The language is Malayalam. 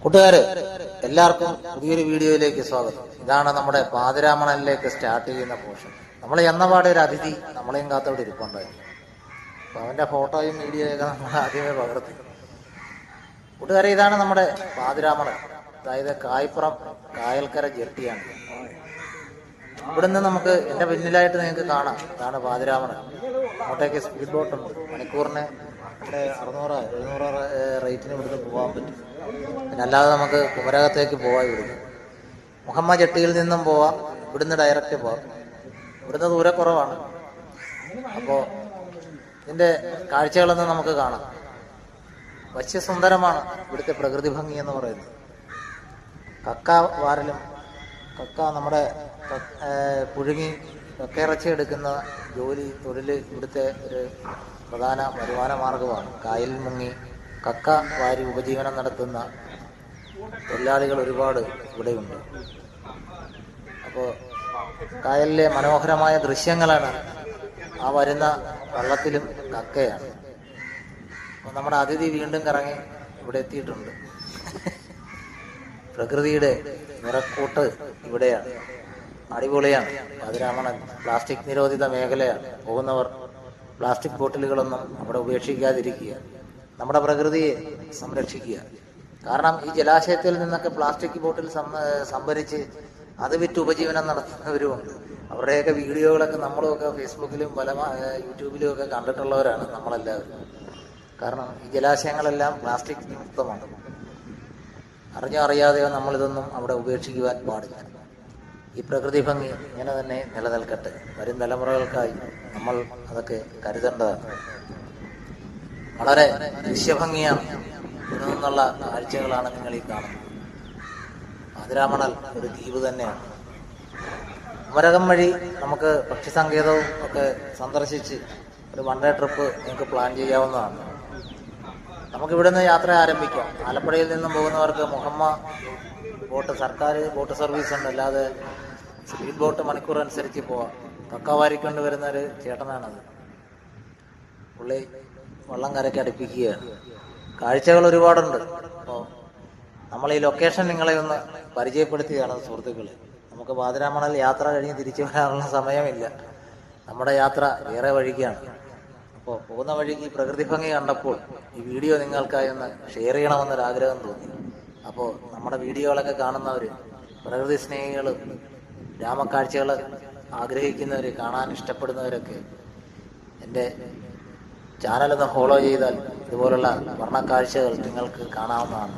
കൂട്ടുകാരെ, എല്ലാവർക്കും പുതിയൊരു വീഡിയോയിലേക്ക് സ്വാഗതം. ഇതാണ് നമ്മുടെ പാതിരാമണലിലേക്ക് സ്റ്റാർട്ട് ചെയ്യുന്ന പോർഷൻ. നമ്മൾ എന്നപാടെ ഒരു അതിഥി നമ്മളെയും കാത്തോടെ ഇരിപ്പുണ്ടായിരുന്നു. അപ്പോൾ അവൻ്റെ ഫോട്ടോയും വീഡിയോയൊക്കെ നമ്മൾ ആദ്യമേ പകർത്തി. കൂട്ടുകാരെ, ഇതാണ് നമ്മുടെ പാതിരാമണൽ, അതായത് കായ്പുറം കായൽക്കര ജെട്ടിയാണ്. ഇവിടുന്ന് നമുക്ക് എൻ്റെ പിന്നിലായിട്ട് നിങ്ങൾക്ക് കാണാം, ഇതാണ് പാതിരാമണൽ. അങ്ങോട്ടേക്ക് സ്പീഡ് ബോട്ടുണ്ട്. മണിക്കൂറിന് 600-700 റേറ്റിന് ഇവിടുന്ന് പോകാൻ പറ്റും. പിന്നെ അല്ലാതെ നമുക്ക് കുമരകത്തേക്ക് പോകാം. ഇവിടുന്ന് മുഹമ്മദ് ജെട്ടിയിൽ നിന്നും പോവാം, ഇവിടുന്ന് ഡയറക്റ്റ് പോവാം. ഇവിടുന്ന് ദൂരക്കുറവാണ്. അപ്പോൾ ഇതിൻ്റെ കാഴ്ചകളൊന്നും നമുക്ക് കാണാം. വശ്യസുന്ദരമാണ് ഇവിടുത്തെ പ്രകൃതി ഭംഗി എന്ന് പറയുന്നത്. കക്ക വാരലും കക്ക നമ്മുടെ പുഴുങ്ങി കക്കയിറച്ചി എടുക്കുന്ന തൊഴിൽ ഇവിടുത്തെ ഒരു പ്രധാന വരുമാന മാർഗമാണ്. കായലിൽ മുങ്ങി കക്ക വാരി ഉപജീവനം നടത്തുന്ന തൊഴിലാളികൾ ഒരുപാട് ഇവിടെയുണ്ട്. അപ്പോൾ കായലിലെ മനോഹരമായ ദൃശ്യങ്ങളാണ് ആ വരുന്ന വള്ളത്തിലും കക്കയാണ്. അപ്പോൾ നമ്മുടെ അതിഥി വീണ്ടും കറങ്ങി ഇവിടെ എത്തിയിട്ടുണ്ട്. പ്രകൃതിയുടെ നിറക്കൂട്ട് ഇവിടെയാണ്. അടിപൊളിയാണ്. പാതിരാമണൽ പ്ലാസ്റ്റിക് നിരോധിത മേഖലയാണ്. പോകുന്നവർ പ്ലാസ്റ്റിക് ബോട്ടിലുകളൊന്നും അവിടെ ഉപേക്ഷിക്കാതിരിക്കുക, നമ്മുടെ പ്രകൃതിയെ സംരക്ഷിക്കുക. കാരണം ഈ ജലാശയത്തിൽ നിന്നൊക്കെ പ്ലാസ്റ്റിക് ബോട്ടിൽ സംഭരിച്ച് അത് വിറ്റ് ഉപജീവനം നടത്തുന്നവരുമുണ്ട്. അവരുടെയൊക്കെ വീഡിയോകളൊക്കെ നമ്മളുമൊക്കെ ഫേസ്ബുക്കിലും പല യൂട്യൂബിലും ഒക്കെ കണ്ടിട്ടുള്ളവരാണ് നമ്മളെല്ലാവരും. കാരണം ഈ ജലാശയങ്ങളെല്ലാം പ്ലാസ്റ്റിക് മുക്തമാണ്. അറിഞ്ഞോ അറിയാതെയോ നമ്മളിതൊന്നും അവിടെ ഉപേക്ഷിക്കുവാൻ പാടില്ല. ഈ പ്രകൃതി ഭംഗി ഇങ്ങനെ തന്നെ നിലനിൽക്കട്ടെ. വരും തലമുറകൾക്കായി നമ്മൾ അതൊക്കെ കരുതേണ്ടതാണ്. വളരെ ദൃശ്യഭംഗിയാണ്. ഇവിടെ നിന്നുള്ള കാഴ്ചകളാണ് നിങ്ങൾ ഈ കാണുന്നത്. പാതിരാമണൽ ഒരു ദ്വീപ് തന്നെയാണ്. കുമരകം വഴി നമുക്ക് പക്ഷി സങ്കേതവും ഒക്കെ സന്ദർശിച്ച് ഒരു വൺ ഡേ ട്രിപ്പ് നിങ്ങൾക്ക് പ്ലാൻ ചെയ്യാവുന്നതാണ്. നമുക്കിവിടെ നിന്ന് യാത്ര ആരംഭിക്കാം. ആലപ്പുഴയിൽ നിന്നും പോകുന്നവർക്ക് മുഹമ്മ ബോട്ട്, സർക്കാർ ബോട്ട് സർവീസ് ഉണ്ട്. അല്ലാതെ സ്പീഡ് ബോട്ട് മണിക്കൂർ അനുസരിച്ച് പോവാം. കക്കവാരിക്കൊണ്ട് വരുന്ന ഒരു ചേട്ടനാണത്. പുള്ളി വള്ളം കരയ്ക്ക് അടുപ്പിക്കുകയാണ്. കാഴ്ചകൾ ഒരുപാടുണ്ട്. അപ്പോൾ നമ്മൾ ഈ ലൊക്കേഷൻ നിങ്ങളെ ഒന്ന് പരിചയപ്പെടുത്തുകയാണ് സുഹൃത്തുക്കളെ. നമുക്ക് പാതിരാമണൽ യാത്ര കഴിഞ്ഞ് തിരിച്ചു വരാനുള്ള സമയമില്ല. നമ്മുടെ യാത്ര വേറെ വഴിക്കാണ്. അപ്പോൾ പോകുന്ന വഴിക്ക് ഈ പ്രകൃതി ഭംഗി കണ്ടപ്പോൾ ഈ വീഡിയോ നിങ്ങൾക്കായി ഒന്ന് ഷെയർ ചെയ്യണമെന്നൊരാഗ്രഹം തോന്നി. അപ്പോൾ നമ്മുടെ വീഡിയോകളൊക്കെ കാണുന്നവർ, പ്രകൃതി സ്നേഹികൾ, ഗ്രാമക്കാഴ്ചകൾ ആഗ്രഹിക്കുന്നവർ, കാണാൻ ഇഷ്ടപ്പെടുന്നവരൊക്കെ എൻ്റെ ചാനലൊന്ന് ഫോളോ ചെയ്താൽ ഇതുപോലുള്ള വർണ്ണക്കാഴ്ചകൾ നിങ്ങൾക്ക് കാണാവുന്നതാണ്.